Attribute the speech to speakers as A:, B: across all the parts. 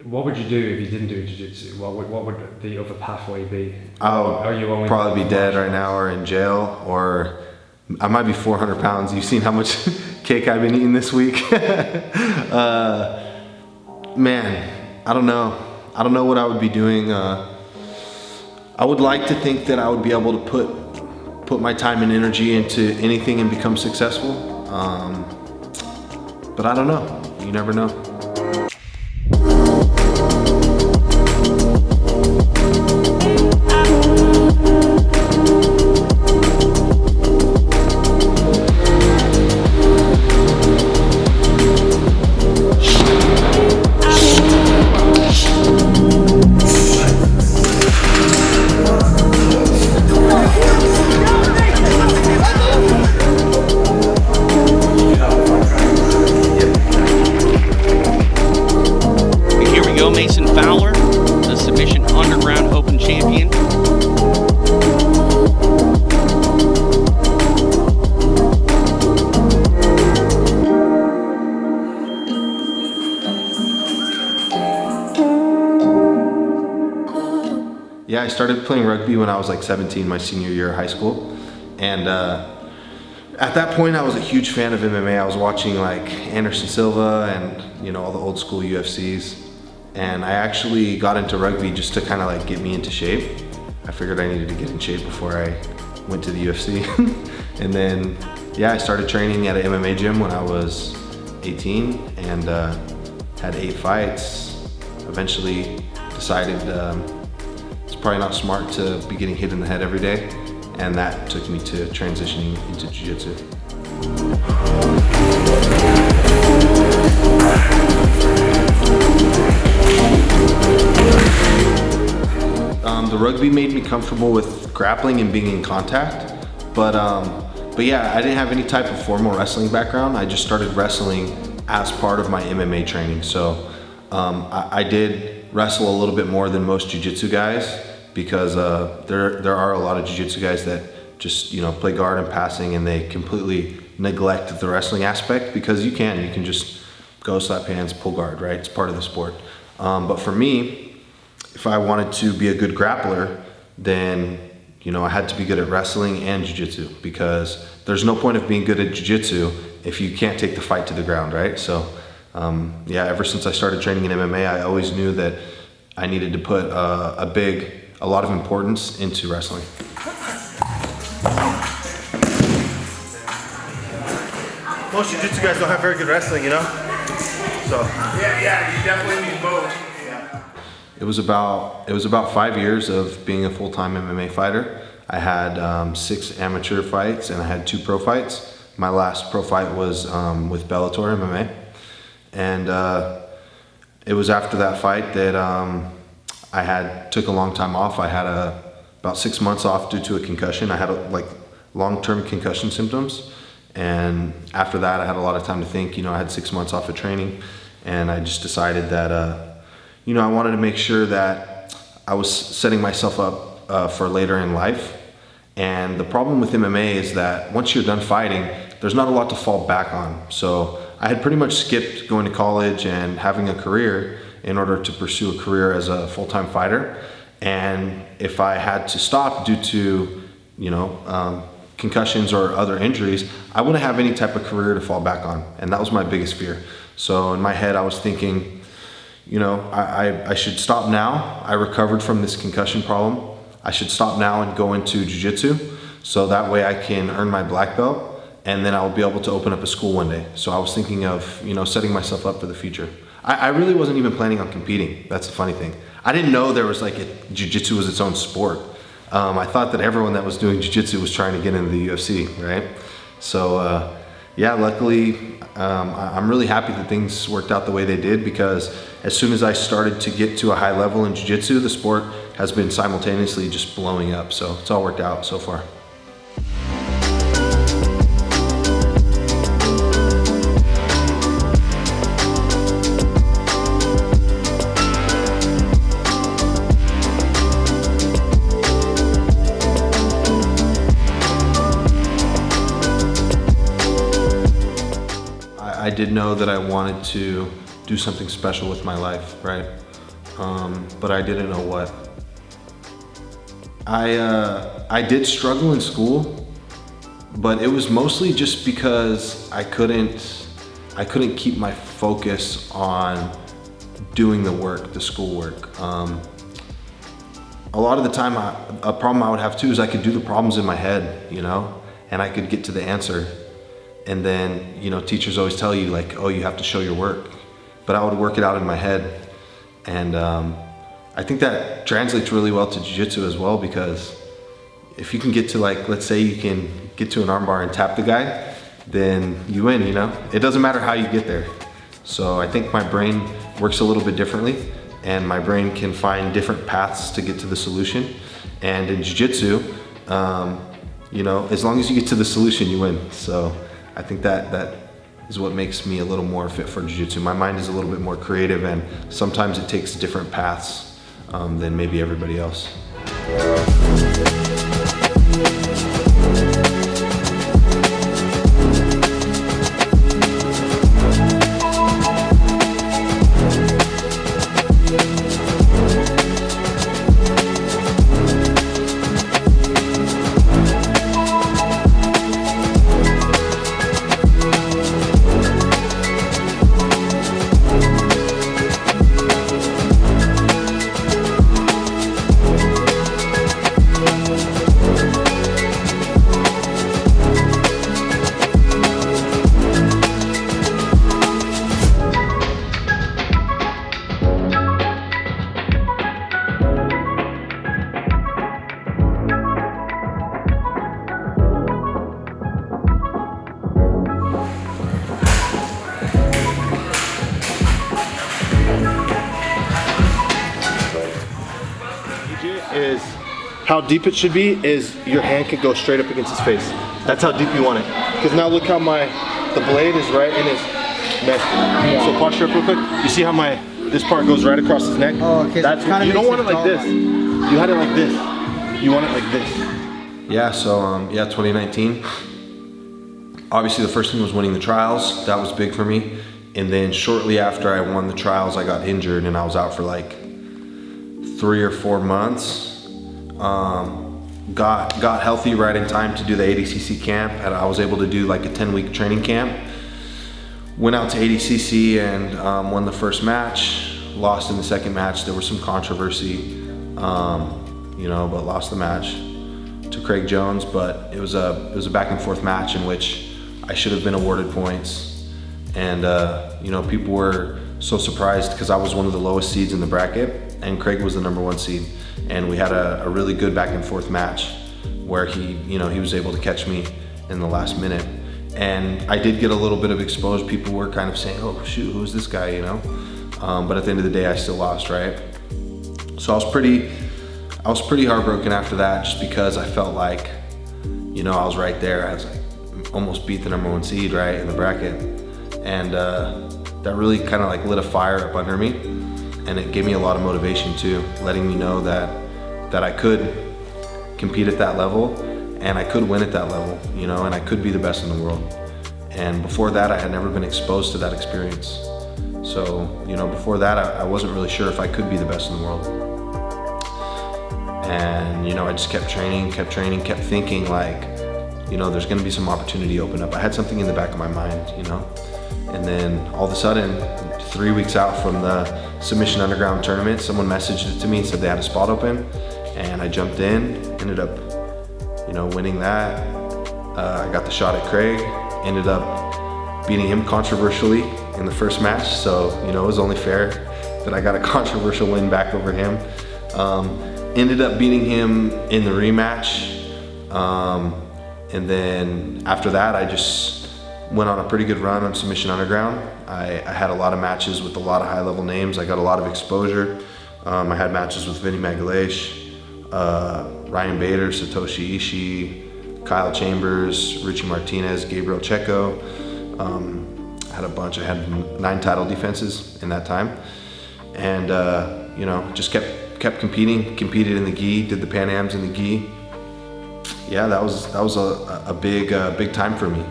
A: What would you do if you didn't do jiu-jitsu? What would the other pathway be?
B: Are you only probably be dead right now or in jail, or I might be 400 pounds. You've seen how much cake I've been eating this week. Man, I don't know. I don't know what I would be doing. I would like to think that I would be able to put my time and energy into anything and become successful. But I don't know. You never know.
C: Fowler, the Submission Underground Open Champion.
B: Yeah, I started playing rugby when I was like 17, my senior year of high school. And at that point, I was a huge fan of MMA. I was watching like Anderson Silva and, you know, all the old school UFCs. And I actually got into rugby just to kind of like get me into shape. I figured I needed to get in shape before I went to the UFC. And then, yeah, I started training at an MMA gym when I was 18 and had 8 fights. Eventually decided it's probably not smart to be getting hit in the head every day. And that took me to transitioning into jiu-jitsu. The rugby made me comfortable with grappling and being in contact, but yeah, I didn't have any type of formal wrestling background. I just started wrestling as part of my MMA training. So I did wrestle a little bit more than most jiu-jitsu guys because there are a lot of jiu-jitsu guys that just, you know, play guard and passing, and they completely neglect the wrestling aspect because you can just go slap hands, pull guard, right? It's part of the sport. But for me, if I wanted to be a good grappler, then, you know, I had to be good at wrestling and jiu-jitsu, because there's no point of being good at jiu-jitsu if you can't take the fight to the ground, right? So, yeah, ever since I started training in MMA, I always knew that I needed to put a lot of importance into wrestling.
D: Most jiu-jitsu guys don't have very good wrestling, you know? So. Yeah, you definitely need both.
B: It was about 5 years of being a full-time MMA fighter. I had 6 amateur fights and I had 2 pro fights. My last pro fight was with Bellator MMA. And it was after that fight that I took a long time off. I had about 6 months off due to a concussion. I had like long-term concussion symptoms. And after that, I had a lot of time to think. You know, I had 6 months off of training, and I just decided that you know, I wanted to make sure that I was setting myself up for later in life. And the problem with MMA is that once you're done fighting, there's not a lot to fall back on. So I had pretty much skipped going to college and having a career in order to pursue a career as a full-time fighter. And if I had to stop due to, you know, concussions or other injuries, I wouldn't have any type of career to fall back on. And that was my biggest fear. So in my head, I was thinking, you know, I should stop now. I recovered from this concussion problem. I should stop now and go into jiu-jitsu, so that way I can earn my black belt, and then I'll be able to open up a school one day. So I was thinking of, you know, setting myself up for the future. I really wasn't even planning on competing. That's the funny thing. I didn't know there was like jiu-jitsu was its own sport. I thought that everyone that was doing jiu-jitsu was trying to get into the UFC, right? So yeah, luckily, I'm really happy that things worked out the way they did, because as soon as I started to get to a high level in jiu-jitsu, the sport has been simultaneously just blowing up. So it's all worked out so far. I did know that I wanted to do something special with my life, right? but I didn't know what. I did struggle in school, but it was mostly just because I couldn't keep my focus on doing the work, the schoolwork. A lot of the time, a problem I would have too is I could do the problems in my head, you know, and I could get to the answer. And then, you know, teachers always tell you like, oh, you have to show your work. But I would work it out in my head. And I think that translates really well to jiu-jitsu as well, because if you can get to like, let's say you can get to an armbar and tap the guy, then you win, you know? It doesn't matter how you get there. So I think my brain works a little bit differently, and my brain can find different paths to get to the solution. And in jiu-jitsu, you know, as long as you get to the solution, you win. So I think that is what makes me a little more fit for jiu-jitsu. My mind is a little bit more creative, and sometimes it takes different paths than maybe everybody else.
D: Is how deep it should be is your hand could go straight up against his face. That's how deep you want it. Because now look how the blade is right in his neck. Yeah. So posture up real quick. You see how this part goes right across his neck?
E: Oh, okay.
D: That's
E: so
D: you don't want it like this. You had it like this. You want it like this.
B: Yeah, so yeah, 2019. Obviously the first thing was winning the trials. That was big for me. And then shortly after I won the trials, I got injured and I was out for like 3 or 4 months. Got healthy right in time to do the ADCC camp, and I was able to do like a 10-week training camp. Went out to ADCC and won the first match, lost in the second match. There was some controversy, you know, but lost the match to Craig Jones. But it was a back and forth match in which I should have been awarded points. And you know, people were so surprised because I was one of the lowest seeds in the bracket and Craig was the #1 seed. And we had a really good back and forth match where he was able to catch me in the last minute. And I did get a little bit of exposure. People were kind of saying, oh shoot, who's this guy, you know? But at the end of the day, I still lost, right? So I was pretty heartbroken after that, just because I felt like, you know, I was right there. I was like, almost beat the #1 seed, right, in the bracket. And that really kind of like lit a fire up under me. And it gave me a lot of motivation too, letting me know that I could compete at that level and I could win at that level, you know, and I could be the best in the world. And before that, I had never been exposed to that experience. So, you know, before that, I wasn't really sure if I could be the best in the world. And, you know, I just kept training, kept thinking like, you know, there's gonna be some opportunity open up. I had something in the back of my mind, you know? And then all of a sudden, 3 weeks out from the Submission Underground tournament, someone messaged it to me and said they had a spot open, and I jumped in, ended up, you know, winning that. I got the shot at Craig, ended up beating him controversially in the first match, so, you know, it was only fair that I got a controversial win back over him. Ended up beating him in the rematch, and then after that, I just went on a pretty good run on Submission Underground. I had a lot of matches with a lot of high-level names. I got a lot of exposure. I had matches with Vinny Magalhaes, Ryan Bader, Satoshi Ishii, Kyle Chambers, Ritchie Martinez, Gabriel Checco. I had a bunch. I had 9 title defenses in that time. And, you know, just kept competing, competed in the gi, did the Pan Ams in the gi. Yeah, that was a big time for me,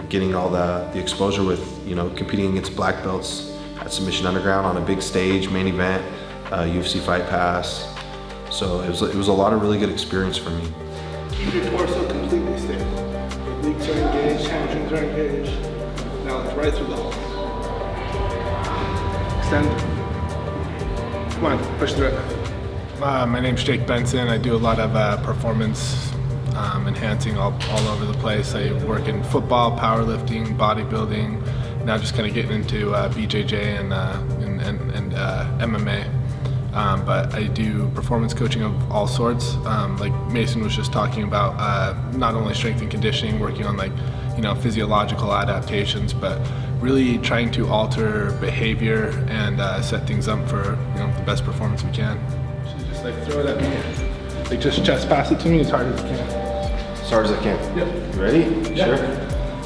B: getting all the exposure with, you know, competing against black belts at Submission Underground on a big stage, main event, UFC FightPass. So it was a lot of really good experience for me.
E: Keep your torso completely stiff. Obliques are engaged, hamstrings are engaged. Now it's right through the hole. Extend. Come on, push through it.
F: My name's Jake Benson. I do a lot of performance enhancing all over the place. I work in football, powerlifting, bodybuilding. Now just kind of getting into BJJ and MMA. But I do performance coaching of all sorts. Like Mason was just talking about, not only strength and conditioning, working on physiological adaptations, but really trying to alter behavior and set things up for the best performance we can.
E: So just like throw it at me. Like just chest pass it to me as hard as you can.
B: As hard as I can.
E: Yep.
B: You ready?
E: Yep.
B: Sure.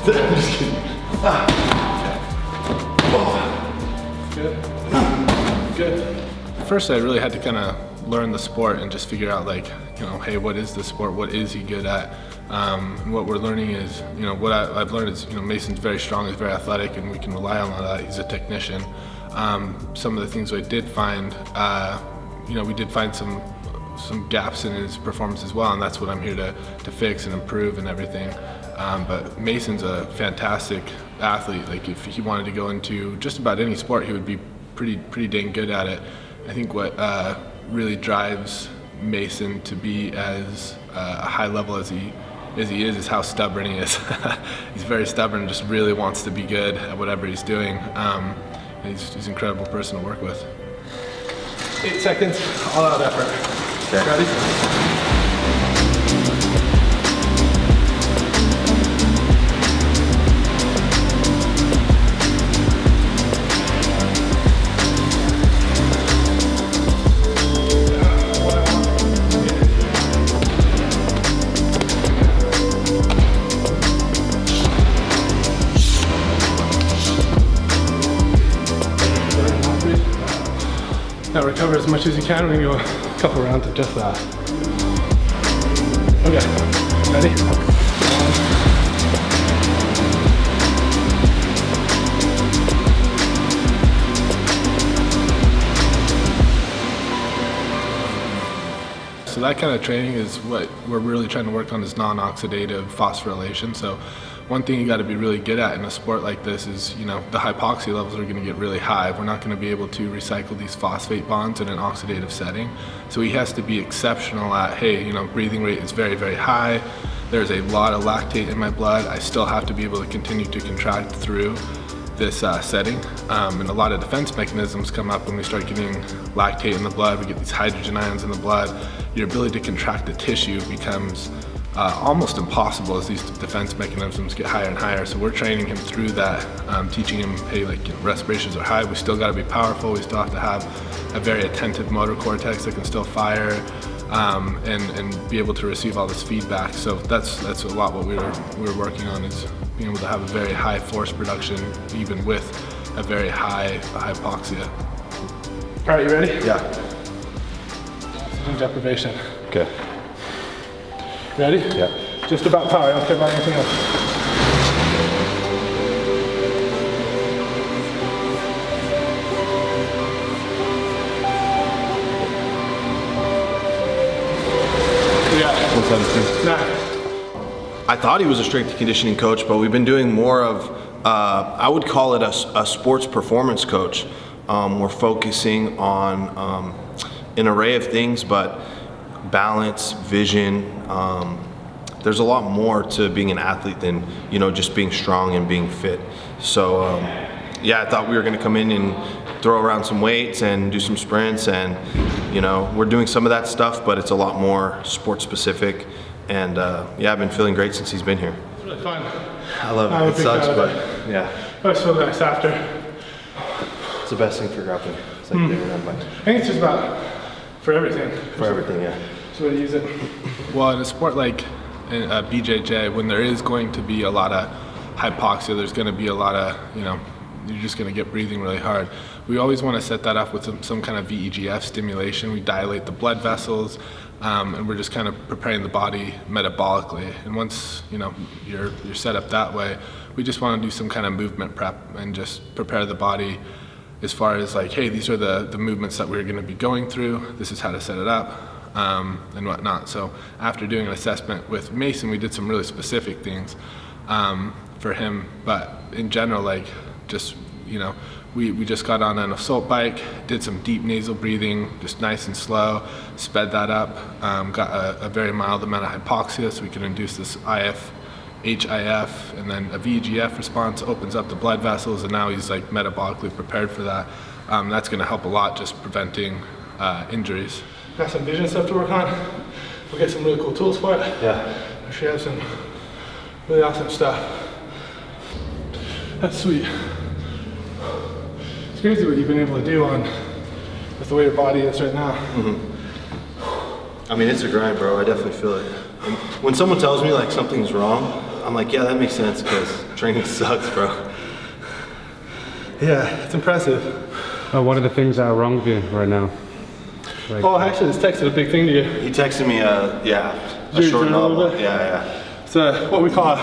E: Just kidding. Good. Good.
F: First, I really had to kind of learn the sport and just figure out hey, what is the sport? What is he good at? And what we're learning is, what I've learned is, Mason's very strong, he's very athletic, and we can rely on that. He's a technician. Some of the things we did find, we did find some gaps in his performance as well, and that's what I'm here to fix and improve and everything. But Mason's a fantastic athlete. Like if he wanted to go into just about any sport, he would be pretty dang good at it. I think what really drives Mason to be as a high level as he is how stubborn he is. He's very stubborn, just really wants to be good at whatever he's doing. And he's an incredible person to work with.
E: 8 seconds, all out effort.
B: Okay.
E: Ready? Now recover as much as you can. We're gonna go a couple rounds of just that. Okay, ready?
F: So that kind of training is what we're really trying to work on, is non-oxidative phosphorylation. So one thing you got to be really good at in a sport like this is, the hypoxia levels are going to get really high. We're not going to be able to recycle these phosphate bonds in an oxidative setting. So he has to be exceptional at, hey, breathing rate is very, very high. There's a lot of lactate in my blood. I still have to be able to continue to contract through this setting. And a lot of defense mechanisms come up when we start getting lactate in the blood. We get these hydrogen ions in the blood. Your ability to contract the tissue becomes almost impossible as these defense mechanisms get higher and higher. So we're training him through that, teaching him, hey, respirations are high, we still got to be powerful, we still have to have a very attentive motor cortex that can still fire and be able to receive all this feedback. So that's a lot what we're working on, is being able to have a very high force production even with a very high hypoxia.
E: All right, you ready?
B: Yeah.
E: Oxygen deprivation.
B: Okay.
E: Ready?
B: Yeah.
E: Just about power, I don't care about anything else. Yeah.
B: 117. I thought he was a strength and conditioning coach, but we've been doing more of, I would call it a sports performance coach. We're focusing on an array of things, but balance, vision. There's a lot more to being an athlete than just being strong and being fit. So yeah, I thought we were going to come in and throw around some weights and do some sprints, and we're doing some of that stuff, but it's a lot more sport specific. And yeah, I've been feeling great since he's been here.
E: It's really fun.
B: I love it. It sucks, but yeah,
E: I always feel nice after.
B: it's the best thing for grappling. It's like
E: I think it's just about for everything.
B: for everything. Yeah.
E: So we use it.
F: Well, in a sport like BJJ, when there is going to be a lot of hypoxia, there's going to be a lot of, you're just going to get breathing really hard. We always want to set that up with some kind of VEGF stimulation. We dilate the blood vessels, and we're just kind of preparing the body metabolically. And once you're set up that way, we just want to do some kind of movement prep and just prepare the body as far as like, hey, these are the movements that we're going to be going through. This is how to set it up, and whatnot. So after doing an assessment with Mason, we did some really specific things for him. But in general, like, just, you know, we just got on an assault bike, did some deep nasal breathing, just nice and slow, sped that up, got a very mild amount of hypoxia, so we could induce this HIF, and then a VEGF response opens up the blood vessels, and now he's like metabolically prepared for that. That's going to help a lot, just preventing injuries.
E: Got some vision stuff to work on. We'll get some really cool tools for it.
D: Yeah.
E: Actually have some really awesome stuff. That's sweet. It's crazy what you've been able to do with the way your body is right now.
D: I mean, it's a grind, bro. I definitely feel it. And when someone tells me like something's wrong, I'm like, yeah, that makes sense, because training sucks, bro.
E: Yeah, it's impressive.
A: What are the things that are wrong with you right now? Like,
E: Oh, actually, this texted a big thing to you.
D: He texted me, a short novel. Yeah.
E: It's what we call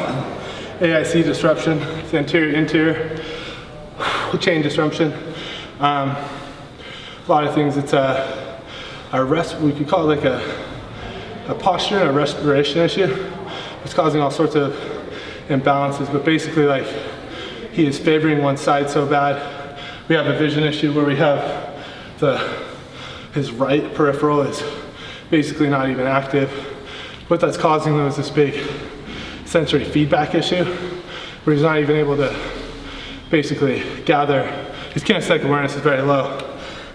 E: AIC disruption. It's anterior-interior chain disruption. A lot of things. It's we could call it like a posture and a respiration issue. It's causing all sorts of imbalances, but basically, like, he is favoring one side so bad. We have a vision issue where we have his right peripheral is basically not even active. What that's causing though is this big sensory feedback issue where he's not even able to basically gather. His kinesthetic awareness is very low.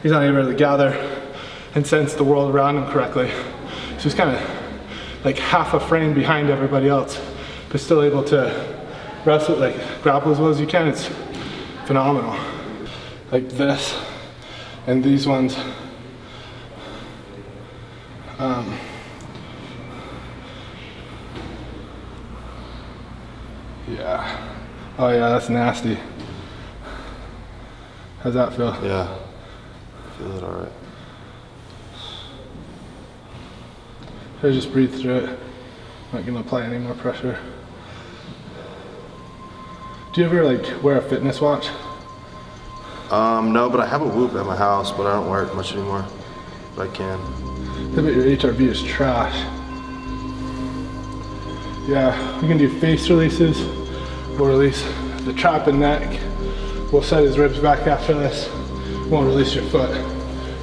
E: He's not able to gather and sense the world around him correctly. So he's kind of like half a frame behind everybody else, but still able to wrestle, like grapple as well as you can. It's phenomenal. Like this and these ones. Yeah. Oh yeah, that's nasty. How's that feel?
D: Yeah. I feel it all right.
E: So just breathe through it. Not gonna apply any more pressure. Do you ever like wear a fitness watch?
D: No, but I have a Whoop at my house, but I don't wear it much anymore. But I can.
E: I bet your HRV is trash. Yeah, we can do face releases. We'll release the trap and neck. We'll set his ribs back after this. Won't release your foot. I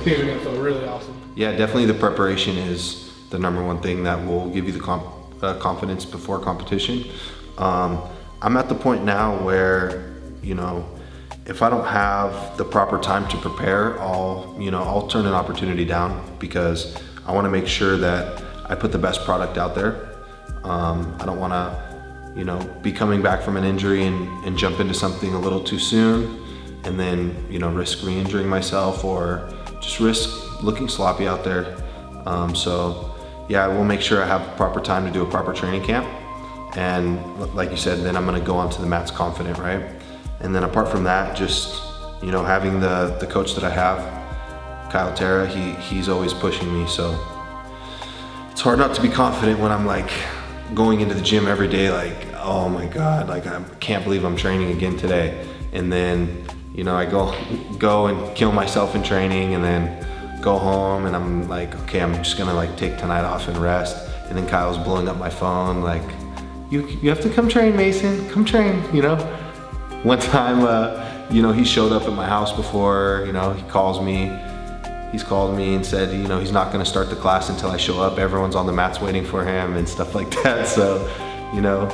E: think you're gonna feel really awesome.
B: Yeah, definitely the preparation is the number one thing that will give you the confidence before competition. I'm at the point now where, you know, if I don't have the proper time to prepare, I'll turn an opportunity down because I want to make sure that I put the best product out there. I don't want to, you know, be coming back from an injury and jump into something a little too soon and then, you know, risk re-injuring myself or just risk looking sloppy out there. So yeah, I will make sure I have proper time to do a proper training camp. And like you said, then I'm gonna go onto the mats confident, right? And then apart from that, just, you know, having the coach that I have, Caio Terra, he's always pushing me. So it's hard not to be confident when I'm like going into the gym every day, like, oh my God, like I can't believe I'm training again today. And then, you know, I go and kill myself in training and then go home and I'm like, okay, I'm just gonna like take tonight off and rest. And then Kyle's blowing up my phone like, you have to come train, Mason, come train, you know? One time, you know, he showed up at my house before, you know, he's called me and said, you know, he's not gonna start the class until I show up. Everyone's on the mats waiting for him and stuff like that. So, you know,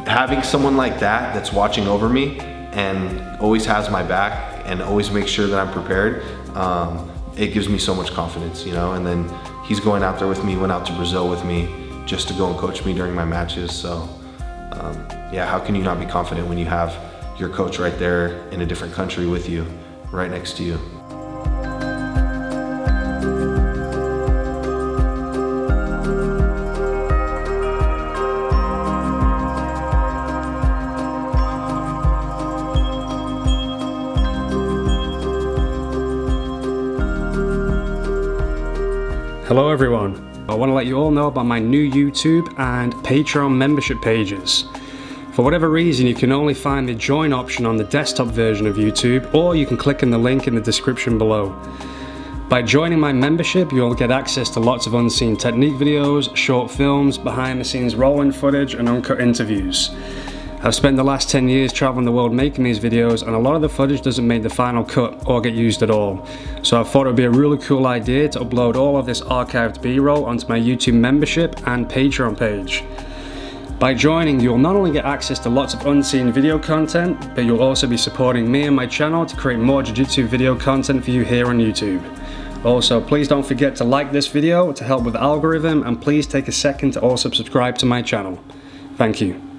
B: having someone like that that's watching over me and always has my back and always makes sure that I'm prepared, it gives me so much confidence, you know? And then he's going out there with me, went out to Brazil with me just to go and coach me during my matches. So yeah, how can you not be confident when you have your coach right there in a different country with you, right next to you?
A: Hello everyone. I want to let you all know about my new YouTube and Patreon membership pages. For whatever reason, you can only find the join option on the desktop version of YouTube, or you can click on the link in the description below. By joining my membership, you'll get access to lots of unseen technique videos, short films, behind the scenes rolling footage, and uncut interviews. I've spent the last 10 years traveling the world making these videos, and a lot of the footage doesn't make the final cut or get used at all. So I thought it would be a really cool idea to upload all of this archived B-roll onto my YouTube membership and Patreon page. By joining, you'll not only get access to lots of unseen video content, but you'll also be supporting me and my channel to create more Jiu-Jitsu video content for you here on YouTube. Also, please don't forget to like this video to help with the algorithm, and please take a second to also subscribe to my channel. Thank you.